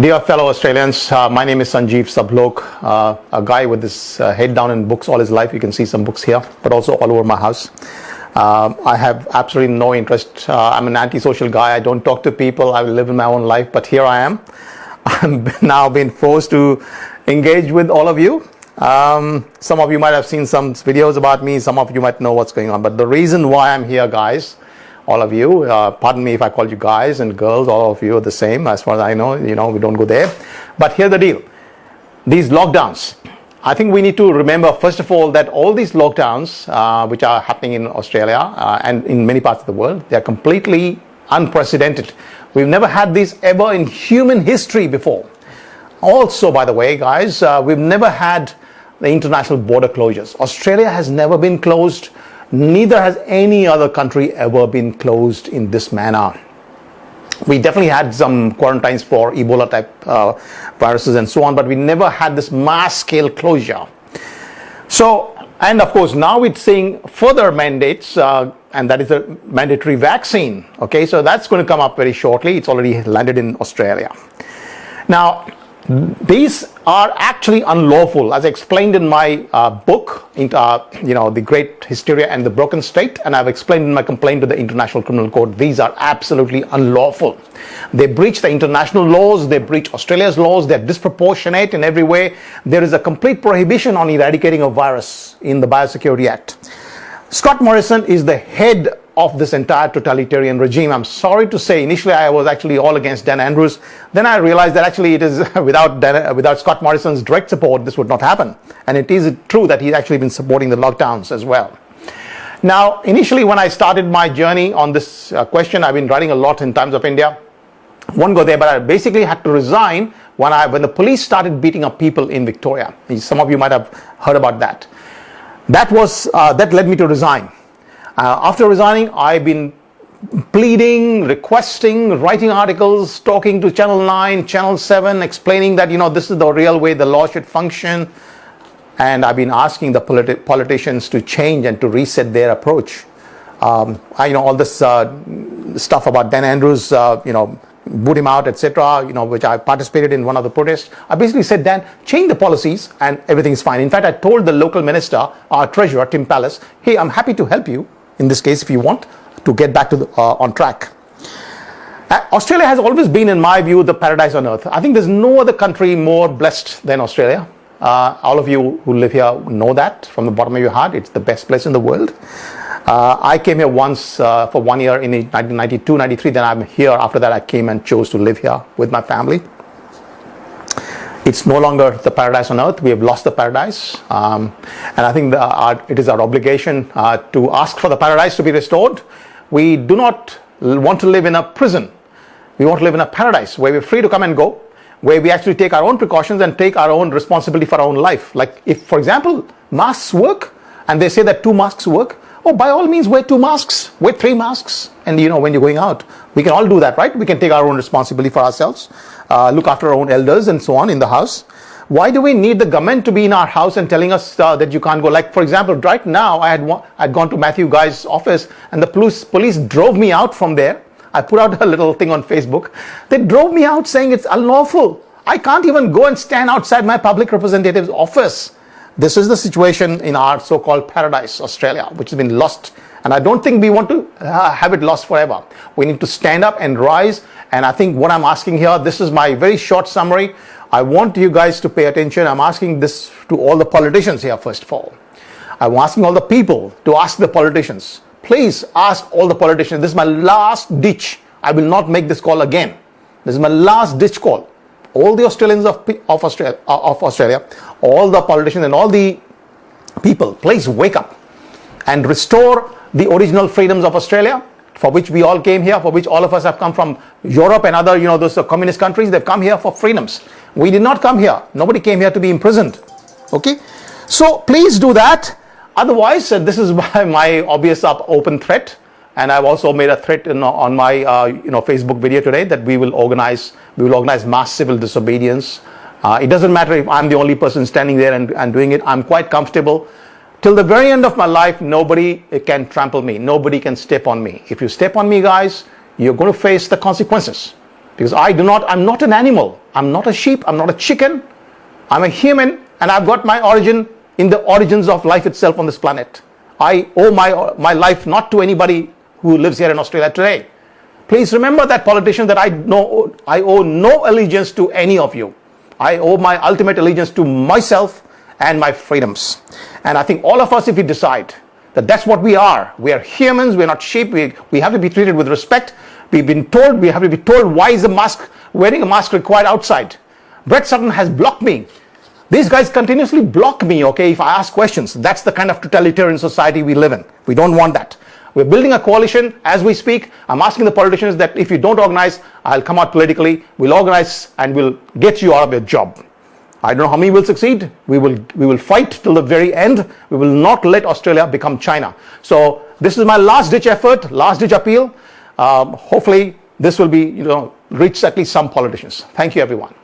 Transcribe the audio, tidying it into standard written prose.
Dear fellow Australians, my name is Sanjeev Sablok, a guy with his head down in books all his life. You can see some books here, but also all over my house. I have absolutely no interest. I'm an antisocial guy. I don't talk to people. I live in my own life, but here I am. I'm now being forced to engage with all of you. Some of you might have seen some videos about me. Some of you might know what's going on. But the reason why I'm here, guys, all of you, pardon me if I call you guys and girls, all of you are the same as far as I know, we don't go there. But here's the deal. These lockdowns, I think we need to remember, first of all, that all these lockdowns, which are happening in Australia and in many parts of the world, they're completely unprecedented. We've never had this ever in human history before. Also, by the way, guys, we've never had the international border closures. Australia has never been closed. Neither has any other country ever been closed in this manner. We definitely had some quarantines for Ebola type viruses and so on, but we never had this mass scale closure. So, and of course, now it's seeing further mandates, and that is the mandatory vaccine. Okay, so that's going to come up very shortly. It's already landed in Australia. Now, these are actually unlawful, as I explained in my book, The Great Hysteria and the Broken State, and I've explained in my complaint to the International Criminal Court. These are absolutely unlawful. They breach the international laws, they breach Australia's laws, they're disproportionate in every way. There is a complete prohibition on eradicating a virus in the Biosecurity Act. Scott Morrison is the head of this entire totalitarian regime. I'm sorry to say, initially I was actually all against Dan Andrews. Then I realized that actually it is without Scott Morrison's direct support, this would not happen. And it is true that he's actually been supporting the lockdowns as well. Now, initially when I started my journey on this question, I've been writing a lot in Times of India. Won't go there, but I basically had to resign when the police started beating up people in Victoria. Some of you might have heard about that. That led me to resign. After resigning, I've been pleading, requesting, writing articles, talking to Channel 9, Channel 7, explaining that, this is the real way the law should function. And I've been asking the politicians to change and to reset their approach. All this stuff about Dan Andrews, boot him out, etc., which I participated in one of the protests. I basically said, Dan, change the policies and everything is fine. In fact, I told the local minister, our treasurer, Tim Pallas, hey, I'm happy to help you in this case if you want to get back to on track. Australia has always been, in my view, the paradise on earth. I think there's no other country more blessed than Australia. All of you who live here know that from the bottom of your heart. It's the best place in the world. I came here once for 1 year in 1992, 93. Then I'm here. After that, I came and chose to live here with my family. It's no longer the paradise on earth. We have lost the paradise. And I think it is our obligation to ask for the paradise to be restored. We do not want to live in a prison. We want to live in a paradise where we're free to come and go, where we actually take our own precautions and take our own responsibility for our own life. Like if, for example, masks work, and they say that 2 masks work, by all means, wear 2 masks, wear 3 masks. And when you're going out, we can all do that, right? We can take our own responsibility for ourselves, look after our own elders and so on in the house. Why do we need the government to be in our house and telling us that you can't go? Like, for example, right now, I'd gone to Matthew Guy's office and the police drove me out from there. I put out a little thing on Facebook. They drove me out saying it's unlawful. I can't even go and stand outside my public representative's office. This is the situation in our so-called paradise, Australia, which has been lost. And I don't think we want to have it lost forever. We need to stand up and rise. And I think what I'm asking here, this is my very short summary. I want you guys to pay attention. I'm asking this to all the politicians here, first of all. I'm asking all the people to ask the politicians. Please ask all the politicians. This is my last ditch. I will not make this call again. This is my last ditch call. All the Australians of Australia, all the politicians and all the people, please wake up and restore the original freedoms of Australia, for which we all came here, for which all of us have come from Europe and other, those communist countries. They've come here for freedoms. We did not come here. Nobody came here to be imprisoned. Okay? So please do that. Otherwise, this is my obvious open threat. And I've also made a threat on my Facebook video today that we will organize mass civil disobedience. It doesn't matter if I'm the only person standing there and doing it. I'm quite comfortable. Till the very end of my life, nobody can trample me. Nobody can step on me. If you step on me, guys, you're going to face the consequences. Because I'm not an animal. I'm not a sheep. I'm not a chicken. I'm a human, and I've got my origin in the origins of life itself on this planet. I owe my life not to anybody who lives here in Australia today. Please remember that, politicians, that I owe no allegiance to any of you. I owe my ultimate allegiance to myself and my freedoms. And I think all of us, if we decide that that's what we are humans, we're not sheep, we have to be treated with respect. We have to be told why is wearing a mask required outside. Brett Sutton has blocked me. These guys continuously block me, okay, if I ask questions. That's the kind of totalitarian society we live in. We don't want that. We're building a coalition as we speak. I'm asking the politicians that if you don't organize, I'll come out politically. We'll organize and we'll get you out of your job. I don't know how many will succeed. We will fight till the very end. We will not let Australia become China. So this is my last ditch effort, last ditch appeal. Hopefully this will be, reach at least some politicians. Thank you, everyone.